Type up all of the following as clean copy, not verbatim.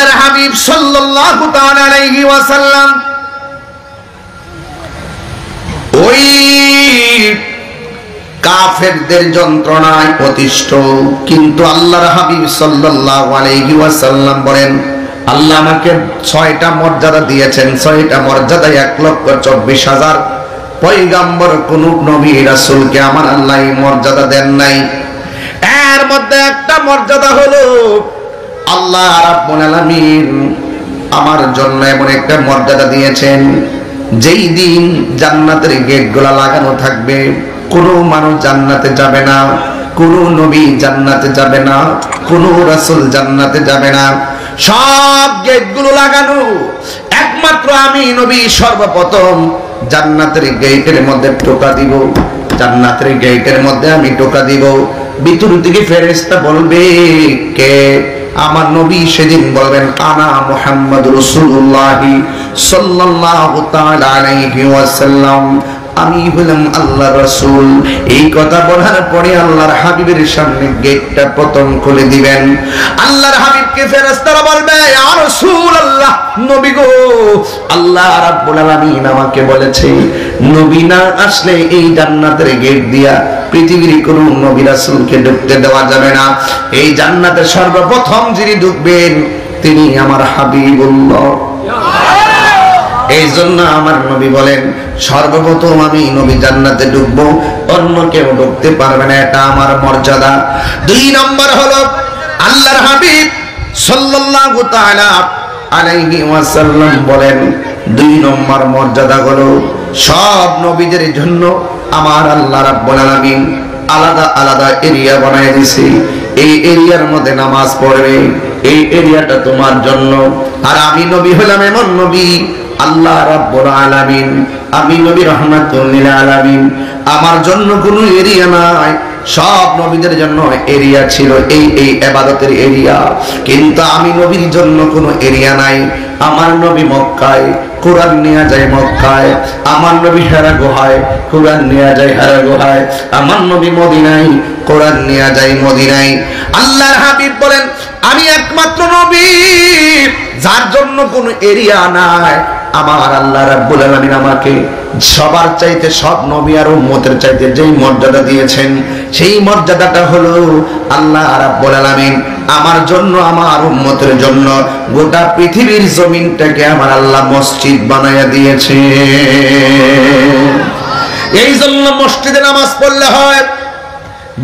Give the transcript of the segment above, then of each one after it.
আল্লাহর হাবিব সাল্লাল্লাহু তাআলা আলাইহি ওয়াসাল্লাম ওই কাফেরদের যন্ত্রণায় অতিষ্ঠ, কিন্তু আল্লাহর হাবিব সাল্লাল্লাহু আলাইহি ওয়াসাল্লাম বলেন, আল্লাহ আমাকে 6টা মর্যাদা দিয়েছেন। 6টা মর্যাদা 1,24,000 পয়গম্বর কোন নবী রাসূলকে আমার আল্লাহ এই মর্যাদা দেন নাই। এর মধ্যে একটা মর্যাদা হলো আল্লাহ রাব্বুল আলামিন আমার জন্য এমন একটা মর্যাদা দিয়েছেন, যেই দিন জান্নাতের গেটগুলো লাগানো থাকবে, কোন মানুষ জান্নাতে যাবে না, কোন নবী জান্নাতে যাবে না, কোন রাসূল জান্নাতে যাবে না, সব গেটগুলো লাগানো। একমাত্র আমি নবী সর্বপ্রথম জান্নাতের গেটের মধ্যে টোকা দিব। জান্নাতের গেটের মধ্যে আমি টোকা দিব, ভিতর থেকে ফেরেশতা বলবে, কে? আমার নবী সেদিন বলবেন, আনা মুহাম্মদুর রাসূলুল্লাহ সাল্লাল্লাহু তাআলা আলাইহি ওয়াসাল্লাম, আমি হলাম আল্লাহর রাসূল। এই কথা বলার পরে আল্লাহর হাবিবের সামনে গেটটা প্রথম খুলে দিবেন। আল্লাহর হাবিবকে ফেরেশতারা বলবে, ইয়া রাসূলুল্লাহ, নবী গো, আল্লাহ রাব্বুল আলামিন আমাকে বলেছে নবী না আসলে এই জান্নাতের গেট দিয়া পৃথিবীর কোন নবী রাসূলকে ঢুকতে দেওয়া যাবে না। এই জান্নাতে সর্বপ্রথম যিনি ঢুকবেন তিনি আমার হাবিবুল্লাহ। এই জন্য আমার নবী বলেন, সর্বপ্রথম আমি নবী জান্নাতে ঢুকবো, অন্য কেউ ঢুকতে পারবে না, এটা আমার মর্যাদা। 2 নম্বর হলো আল্লাহর হাবিব সাল্লাল্লাহু তাআলা আলাইহি ওয়াসাল্লাম বলেন, 2 নম্বর মর্যাদা হলো সব নবীদের জন্য আমার আল্লাহ রাব্বুল আলামিন আলাদা আলাদা এরিয়া বানায় দিয়েছে। এই এরিয়ার মধ্যে নামাজ পড়বে, এই এরিয়াটা তোমার জন্য। আর আমি নবী হলাম এমন নবী, আল্লাহ রাব্বুল আলামিন, আমি নবী রাহমাতুল লিল আলামিন, আমার জন্য কোনো এরিয়া নাই। সব নবীদের জন্য এরিয়া ছিল, এই ইবাদতের এরিয়া, কিন্তু আমি নবীর জন্য কোনো এরিয়া নাই। আমার নবী মক্কায়, কোরআন নিয়ে যায় মক্কায়। আমার নবী হেরা গুহায়, কোরআন নিয়ে যায় হেরা গুহায়। আমার নবী মদিনায়, কোরআন নিয়ে যায় মদিনায়। আল্লাহর হাবিব বলেন, আমি একমাত্র নবী যার জন্য কোনো এরিয়া নাই। আমার আল্লাহ রাব্বুল আলামিন আমাকে সবার চাইতে, সব নবী আর উম্মতের চাইতে যেই মর্যাদা দিয়েছেন, সেই মর্যাদাটা হলো আল্লাহ রাব্বুল আলামিন আমার জন্য, আমার উম্মতের জন্য গোটা পৃথিবীর জমিনটাকে আমার আল্লাহ মসজিদ বানায়া দিয়েছে। এই জন্য মসজিদে নামাজ পড়লে হয়,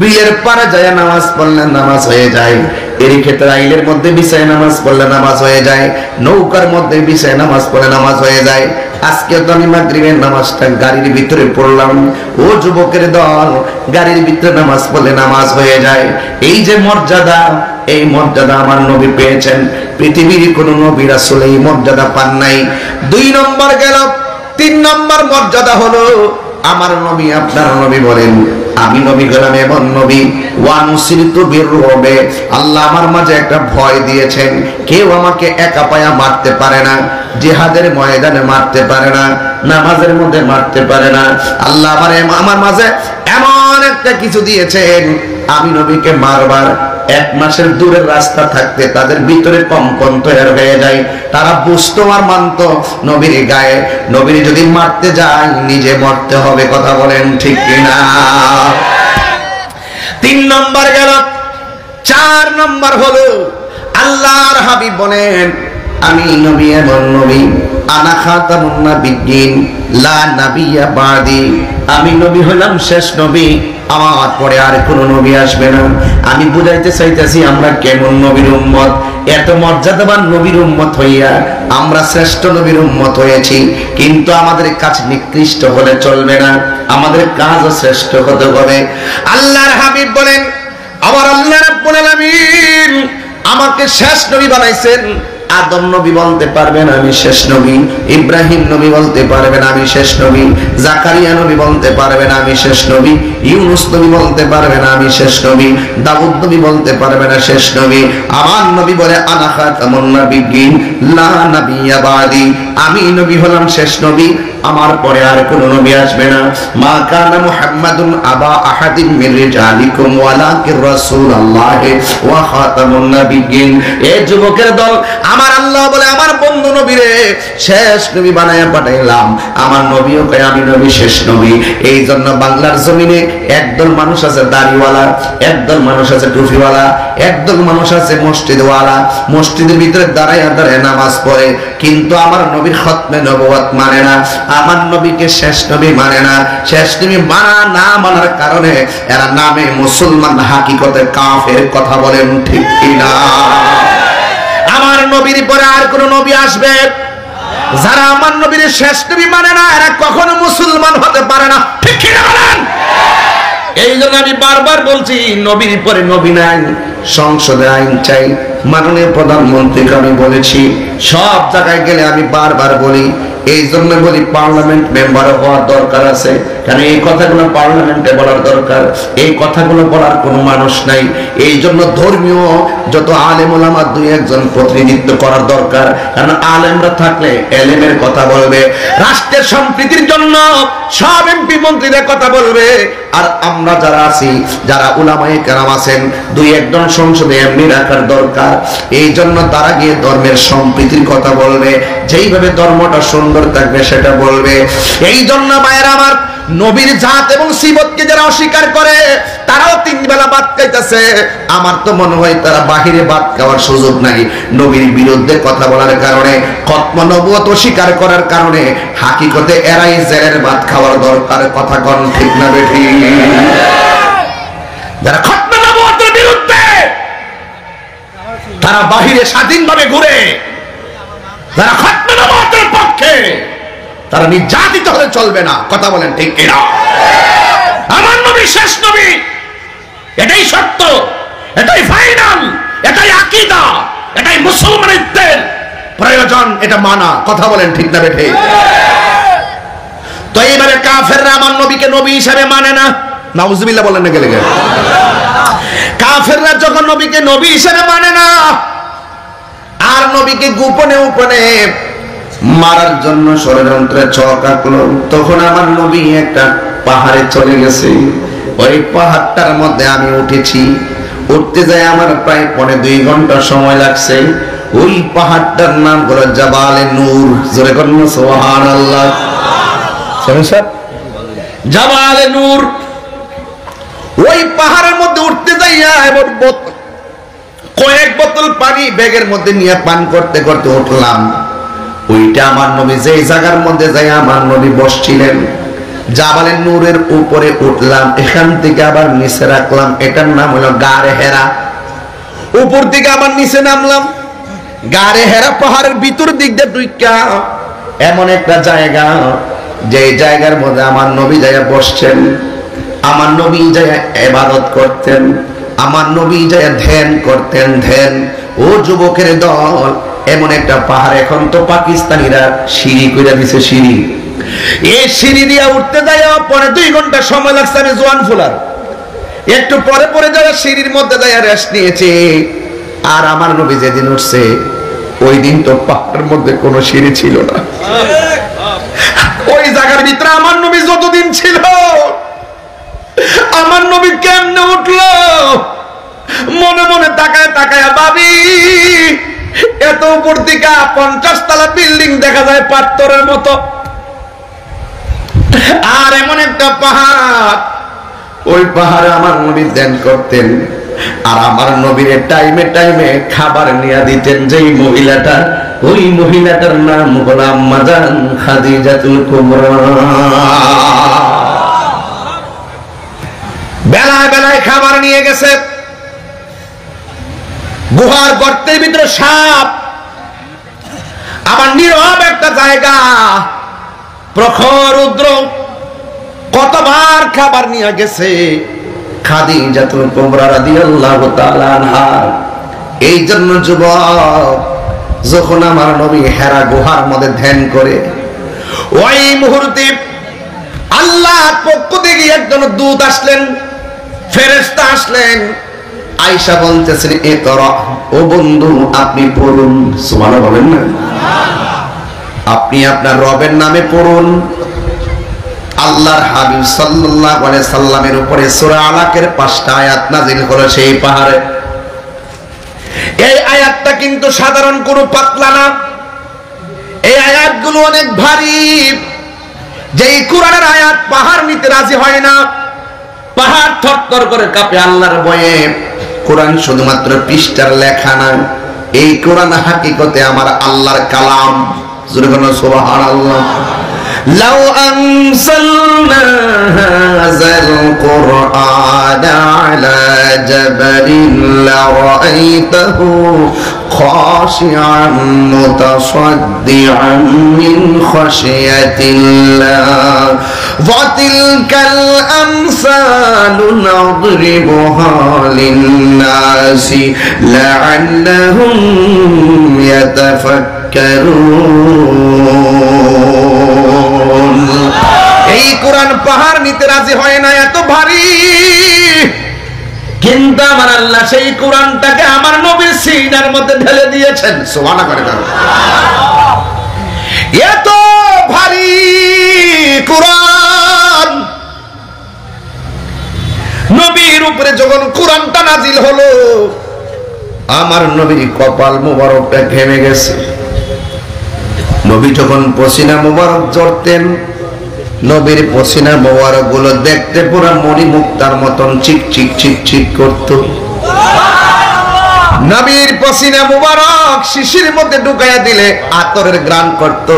বিয়ের পারে যায় নামাজ পড়লে নামাজ হয়ে যায়, এরই ক্ষেত্রে আইলের মধ্যে বিছায় নামাজ পড়লে নামাজ হয়ে যায়, নৌকার মধ্যে বিছায় নামাজ পড়লে নামাজ হয়ে যায়। আজকে তো আমি মাগরিবের নামাজটা গাড়ির ভিতরে পড়লাম, ও যুবকের দল, গাড়ির ভিতরে নামাজ পড়লে নামাজ হয়ে যায়। এই যে মর্যাদা, এই মর্যাদা আমার নবী পেয়েছেন, পৃথিবীর কোন নবী রাসূল এই মর্যাদা পান নাই। 2 নম্বর গেল। 3 নম্বর মর্যাদা হলো আমার নবী, আপনার নবী বলেন, আমি নবী হলাম এমন নবী, ওয়ানুসিরতু বিররুবে, আল্লাহ আমার মাঝে একটা ভয় দিয়েছেন, কেউ আমাকে একা পায়া মারতে পারে না, জিহাদের ময়দানে মারতে পারে না, নামাজের মধ্যে মারতে পারে না। আল্লাহ আমার মাঝে এমন একটা কিছু দিয়েছেন, আমি নবীকে মারবার 1 মাসের দূরের রাস্তা থাকতে তাদের ভিতরে কম্পন তৈরি হয়ে যায়। তারা বুঝতো আর মানতো নবীর গায়ে নবীর যদি মারতে যায় নিজে মরতে হবে। কথা বলেন ঠিক কিনা? 3 নম্বর গেল। 4 নম্বর হলো আল্লাহর হাবিব বলেন, আমি নবী এমন নবী, আনা খাতামুন নাবিয়্যিন লা নাবিয়্যা বাদি, আমি নবী হলাম শেষ নবী, আমার পরে আর কোন নবী আসবে না। আমি বুঝাইতে চাইতেছি আমরা কেমন নবীর উম্মত, এত মর্যাদাবান নবীর উম্মত হইয়া আমরা শ্রেষ্ঠ নবীর উম্মত হয়েছি, কিন্তু আমাদের কাজ নিকৃষ্ট হলে চলবে না, আমাদের কাজও শ্রেষ্ঠ হতে হবে। আল্লাহর হাবিব বলেন, আমার আল্লাহ রাব্বুল আলামিন আমাকে শেষ নবী বানাইছেন। আদম নবী বলতে পারবেন আমি শেষ নবী, ইব্রাহিম নবী বলতে পারবেন আমি শেষ নবী, জাকারিয়া নবী বলতে পারবেন আমি শেষ নবী, ইউনূস নবী বলতে পারবে না আমি শেষ নবী, দাউদ নবী বলতে পারবে না শেষ নবী। আমার নবী বলে আনা খাতামুন নাবিয়্যিন লা নাবিয়্যা বাদি, আমি নবী হলাম শেষ নবী, আমার পরে আর কোন নবী আসবে না। মা কানা মুহাম্মাদুন আবা আহাদিন মির রিজালিকুম ওয়ালাকির রাসূলুল্লাহি ওয়া খাতামুন নাবিয়্যিন। এই যুবকের দল, আমার আল্লাহ বলে আমার বন্ধু নবীরে শেষ নবী বানায়া পাঠাইলাম। আমার নবীও কয় আমি নবী শেষ নবী। এই জন্য বাংলার জমিনে একদল মানুষ আছে দাড়িওয়ালা, একদল মানুষ আছে টুপিওয়ালা, একদল মানুষ আছে মসজিদওয়ালা, মসজিদের ভিতরে দাঁড়ায়া দাঁড়ায় নামাজ পড়ে, কিন্তু আমার নবীর খতমে নবুয়ত মানে না, আমার নবীকে শেষ নবী মানে না। শেষ নবী মানা না মানার কারণে এরা নামে মুসলমান, হাকিকতে কাফের। কথা বলেন ঠিক কিনা? আমার নবীর পরে আর কোন নবী আসবে? যারা আমার নবীর শেষ নবী মানে না এরা কখনো মুসলমান হতে পারে না, ঠিক কিনা বলেন? এই জন্য আমি বারবার বলছি নবীর পরে নবী নাই, সংসদে আইন চাই। মাননীয় প্রধানমন্ত্রীকে আমি বলেছি, সব জায়গায় গেলে আমি বারবার বলি, এই জন্য বলি পার্লামেন্ট মেম্বার হওয়ার দরকার আছে, কারণ এই কথাগুলো পার্লামেন্টে বলার দরকার, এই কথাগুলো বলার কোনো মানুষ নাই। এই জন্য ধর্মীয় যত আলেম ওলামা দুই একজন প্রতিনিধিত্ব করার দরকার, কারণ আলেমরা থাকলে এলেমের কথা বলবে, রাষ্ট্রের সম্প্রীতির জন্য সব এমপি মন্ত্রীদের কথা বলবে। আর আমরা যারা আছি, যারা উলামায়ে কেরাম আছেন, দুই একজন সংসদে এমনি রাখার দরকার। এই জন্য তারা গিয়ে ধর্মের সম্প্রীতির কথা বলবে, যেইভাবে ধর্মটা সুন্দর থাকবে সেটা বলবে। এই জন্য মায়ের আমার, নবীর জাত এবং সিবতকে যারা অস্বীকার করে তারাও তিন বেলা ভাত খাইতেছে। আমার তো মনে হয় তারা বাহিরে ভাত খাওয়ার সুযোগ নাই। নবীর বিরুদ্ধে কথা বলার কারণে, খতম নবুয়ত অস্বীকার করার কারণে হাকিকতে এরাই জেলের ভাত খাওয়ার দরকার। কথা কোন ঠিক না বেঠি? যারা খতম নবুয়তের বিরুদ্ধে, তারা বাহিরে স্বাধীনভাবে ঘুরে, যারা খতম নবুয়তের পক্ষে, তারা নির্যাতিত হলে চলবে না। কথা বলেন ঠিক কিনা? আমার নবী শেষ নবী, এটাই সত্য, এটাই ফাইনাল, এটাই আকীদা, এটাই মুসলমানদের প্রয়োজন, এটা মানা। কথা বলেন ঠিক না বেঠে? তো এইবারে কাফেররা আমার নবীকে নবী হিসেবে মানে না। নাউজুবিল্লাহ বলেন না গেলে গেলে। কাফেররা যখন নবীকে নবী হিসেবে মানে না, আর নবীকে গোপনে গোপনে মারার জন্য ষড়যন্ত্রে ছক আঁকলো, তখন আমার নবী একটা পাহাড়ে চলে গেছে। ওই পাহাড়টার মধ্যে আমি উঠেছি, উঠতে যাই আমার প্রায় 2.5 ঘন্টা সময় লাগছে। ওই পাহাড়টার নাম হলো জাবালে নূর। জোরে বলুন সুবহানাল্লাহ। জাবালে নূর। ওই পাহাড়ের মধ্যে উঠতে যাইয়া এবার কয়েক বোতল পানি ব্যাগের মধ্যে নিয়ে পান করতে করতে উঠলাম। ওইটা আমার নবী যে জায়গার মধ্যে যাই আমার নবী বসছিলেন, জাবালে নূরের উপরে উঠলাম, এখান থেকে আবার নিচে রাখলাম। এটার নাম হলো গারে হেরা। উপর থেকে আবার নিচে নামলাম। গারে হেরা পাহাড়ের ভিতর দিক দিয়ে ঢুইকা এমন একটা জায়গা, যে জায়গার মধ্যে আমার নবী যাইয়া বসছেন, আমার নবী যাইয়া ইবাদত করতেন, আমার নবী যাইয়া ধ্যান করতেন। ধ্যান। ও যুবকের দল, এমন একটা পাহাড়, এখন তো পাকিস্তানিরা সিঁড়ি কইরা দিছে, সিঁড়ি। এই সিঁড়ি দিয়া উঠতে যাইয়া 2.5 ঘন্টা সময় লাগছে। আমি জোয়ান ফুলার একটু পরে পরে যাওয়া সিঁড়ির মধ্যে যাইয়া রেস্ট নিয়েছে। আর আমার নবী যেদিন উঠছে, ওই দিন তো পাহাড়ের মধ্যে কোনো সিঁড়ি ছিল না। ওই জায়গার ভিতরে আমার নবী যতদিন ছিল, আমার নবী কেমনে উঠলো? মনে মনে তাকায় তাকায় ভাবি, এত উপর থেকে 50 তলা বিল্ডিং দেখা যায় পাথরের মতো, আর এমন একটা পাহাড়। ওই পাহাড়ে আমার নবী ধ্যান করতেন। আর আমার নবীর টাইমে টাইমে খাবার নিয়ে দিতেন যেই মহিলাটা, ওই মহিলাটার নাম হলো আম্মা জান খাদিজাতুল কুবরা। বেলায় বেলায় খাবার নিয়ে গেছে। গুহার গর্তের ভিতরে সাপ, আবার নীরব একটা জায়গা, প্রখর রৌদ্র। কতবার খাবার নিয়ে গেছে খাদিজাতুল কুবরা রাদিয়াল্লাহু তাআলা আনহা। এই জন্য যুবক, যখন আমার নবী হেরা গুহার মধ্যে ধ্যান করে, ওই মুহূর্তে আল্লাহর পক্ষ থেকে একজন দূত আসলেন, ফেরেশতা আসলেন, আয়েশা বলতেছেন ইকরা, ও বন্ধু আপনি পড়ুন। সুবহানাল্লাহ বলেন না, আপনি আপনার রবের নামে পড়ুন। আল্লাহর হাবিব সাল্লাল্লাহু আলাইহি সাল্লামের উপরে সূরা আলাকের 5টা আয়াত নাযিল হলো সেই পাহাড়ে। এই আয়াতটা কিন্তু সাধারণ কোনো পাতলা না, এই আয়াতগুলো অনেক ভারী। যেই কোরআনের আয়াত পাহাড় নিতে রাজি হয় না, পাহাড় থরথর করে কাঁপে আল্লাহর ভয়ে। কোরআন শুধুমাত্র পৃষ্ঠার লেখা না, এই কোরআন হাকিকতে আমার আল্লাহর কালাম। জোরে বলুন সুবহানাল্লাহ। লাউ আনসালনা হাযাল কুরআন আলা জাবালিন লারাআইতাহু খাশিআন মুতাসাদ্দিআন মিন খাশিয়াতিল্লাহ ওয়া তিলকাল আমসালু নাদরিবুহা লিন-নাসি লাআল্লাহুম ইয়াতাফাক্কারুন। এই কোরআন পাহাড় নিতে রাজি হয় না, এত ভারী। কিন্তু আমার আল্লাহ সেই কোরআনটাকে আমার নবীর সিনার মধ্যে ঢেলে দিয়েছেন। সুবহানাল্লাহ করে দাও। এত ভারী কোরআন, নবীর উপরে যখন কোরআনটা নাজিল হলো, আমার নবীর কপাল মুবারকটা ঘেমে গেছে। নবী যখন পসিনা মুবারক ঝরতেন, নবীর পসিনা মুবারক গুলো দেখতে পুরো মণিমুক্তার মতন চিকচিক চিকচিক করত। নবীর পসিনা মুবারক শিশির মধ্যে ঢুকাইয়া দিলে আতরের ঘ্রাণ করত।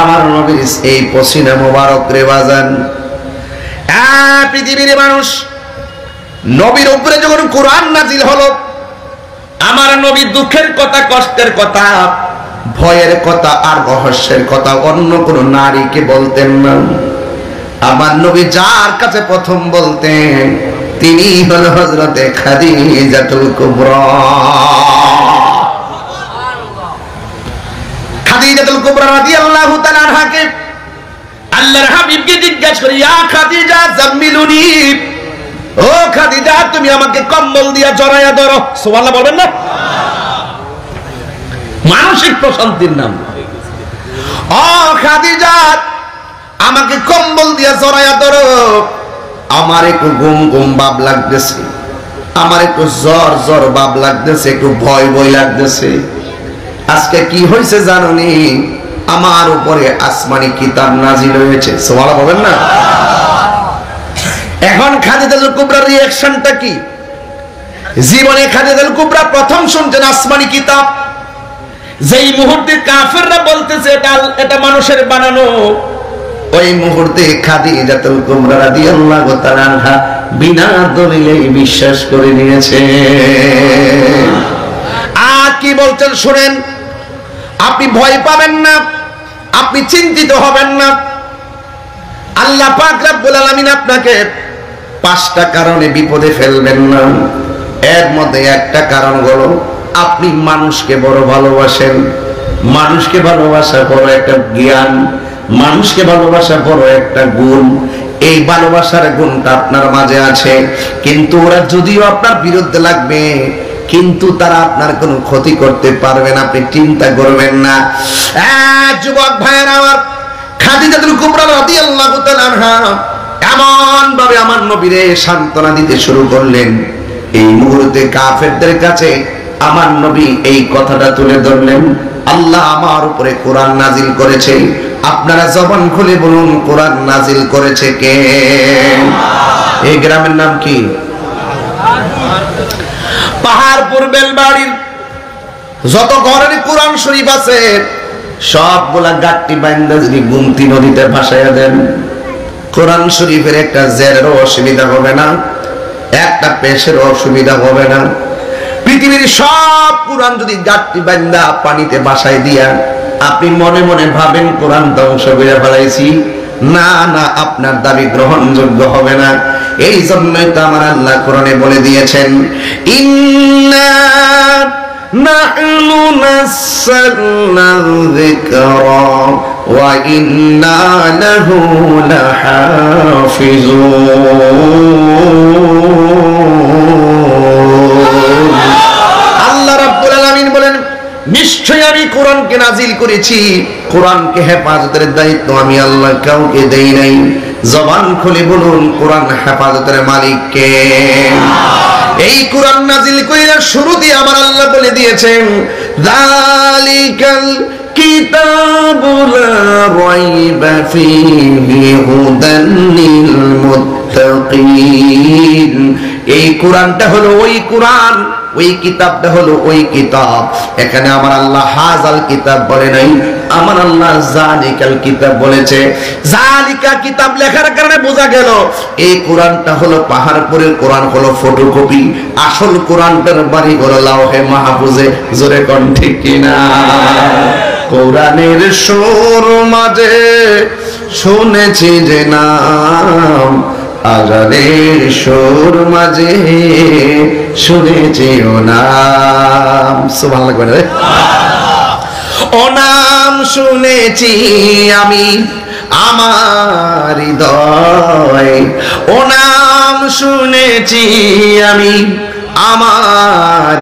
আমার নবীর এই পসিনা মুবারক রে বাজান, পৃথিবীর মানুষ, নবীর উপরে যখন কোরআন নাজিল হলো, আমার নবী দুঃখের কথা, কষ্টের কথা, ভয়ের কথা আর রহস্যের কথা অন্য কোন নারীকে বলতেন না। আমার নবী যার কাছে প্রথম বলতেন তিনি হল হযরতে খাদিজাতুল কুবরা। খাদিজাতুল কুবরা রাদিয়াল্লাহু তাআলা আনহাকে আল্লাহর হাবিবকে জিজ্ঞাসা করি, ইয়া খাদিজা জাম্মিলুনি, ও খাদিজা তুমি আমাকে কম্বল দিয়া জড়াইয়া ধরো। সুবহানাল্লাহ বলবেন না? মানসিক প্রশান্তির নাম। ও খাদিজা আমাকে কম্বল দিয়া জড়াইয়া ধরো, আমার একটু ঘুম ঘুম ভাব লাগতেছে, আমার একটু জ্বর জ্বর ভাব লাগতেছে, একটু ভয় ভয় লাগতেছে। আজকে কি হয়েছে জানোনি? আমার উপরে আসমানি কিতাব নাজিল হয়েছে। সুবহানাল্লাহ বলেন না? এখন খাদিজাতুল কুবরার রিঅ্যাকশনটা কি? জীবনে খাদিজাতুল কুবরা প্রথম শুনছেন আসমানি কিতাব। যেই মুহূর্তে কাফেররা বলতেছে এটা মানুষের বানানো, ওই মুহূর্তে খাদিজাতুল কুবরা রাদিয়াল্লাহু তাআলা আনহা বিনা দলিলে বিশ্বাস করে নিয়েছে। আর কি বলছেন শুনেন, আপনি ভয় পাবেন না, আপনি চিন্তিত হবেন না। আল্লাহ পাক রব্বুল আলামিন আপনাকে 5টা কারণে বিপদে ফেলবেন না। এর মধ্যে একটা কারণ হলো আপনি মানুষকে বড় ভালোবাসেন। মানুষকে ভালোবাসা বড় একটা জ্ঞান, মানুষকে ভালোবাসা বড় একটা গুণ। এই ভালোবাসার গুণটা আপনার মাঝে আছে, কিন্তু ওরা যদিও আপনার বিরুদ্ধে লাগবে, কিন্তু তারা আপনার কোনো ক্ষতি করতে পারবে না, আপনি চিন্তা করবেন না। যুবক ভাইয়েরা আমার, খাদিজাতুল কুবরা রাদিয়াল্লাহু তাআলা আনহা এমন ভাবে আমার নবীরে সান্ত্বনা দিতে শুরু করলেন, এই মুহূর্তে কাফেরদের কাছে আমার নবী এই কথাটা তুলে ধরলেন, আল্লাহ আমার উপরে কোরআন নাজিল করেছে। আপনারা জবান খুলে বলুন, কোরআন নাজিল করেছে কে? এই গ্রামের নাম কি? পাহাড়পুর বেলবাড়ির যত ঘরের কোরআন শরীফ আছে সবগুলা গাট্টি বাইন্দা যদি গুমতি নদীতে ভাসাইয়া দেন, কোরআন শরীফের একটা জেরেরও অসুবিধা হবে না, একটা পেশেরও অসুবিধা হবে না। পৃথিবীর সব কোরআন যদি গাট্টি বাইন্দা পানিতে ভাসাই দিয়া আপনি মনে মনে ভাবেন কোরআন ধ্বংস করে ফেলাইছি, না না, আপনার দাবি গ্রহণযোগ্য হবে না। এই জন্যই তো আমার আল্লাহ কোরআনে বলে দিয়েছেন, ইন্না নাহনু নাযালনা যিকরা ওয়া ইন্না লাহু লাহাফিজুন। আল্লাহ রাব্বুল আলামিন বলেন, নিশ্চয় আমি কোরআনকে নাজিল করেছি, কোরআনকে হেফাজতের দায়িত্ব আমি আল্লাহ কাউকে দেই নাই। জবান খুলে বলুন, কোরআন হেফাজতের মালিক কে? এই কোরআন নাজিল কইরা শুরু দিয়ে আমার আল্লাহ বলে দিয়েছেন, যালিকাল কিতাবু লা রাইবা ফীহি হুদান লিল মুত্তাকিন। এই কোরআনটা হলো ওই কোরআন, ওই কিতাবটা হলো ওই কিতাব। এখানে আমার আল্লাহ হাজাল কিতাব বলে নাই, আমার আল্লাহ জালিকাল কিতাব বলেছে। জালিকা কিতাব লেখার কারণে বোঝা গেল এই কোরআনটা হলো পাহাড়পুরের কোরআন, হলো ফটোকপি। আসল কোরআনটার বাড়ি হলো লাওহে মাহফুজে। জোরে কোন ঠিক কিনা? কোরআনের সুর মাঝে শুনেছি যে নাম, আজানের সুর মাঝে শুনেছি ও নাম। সুবহানাল্লাহ বলে রে। ও নাম শুনেছি আমি আমার হৃদয়, ও নাম শুনেছি আমি আমার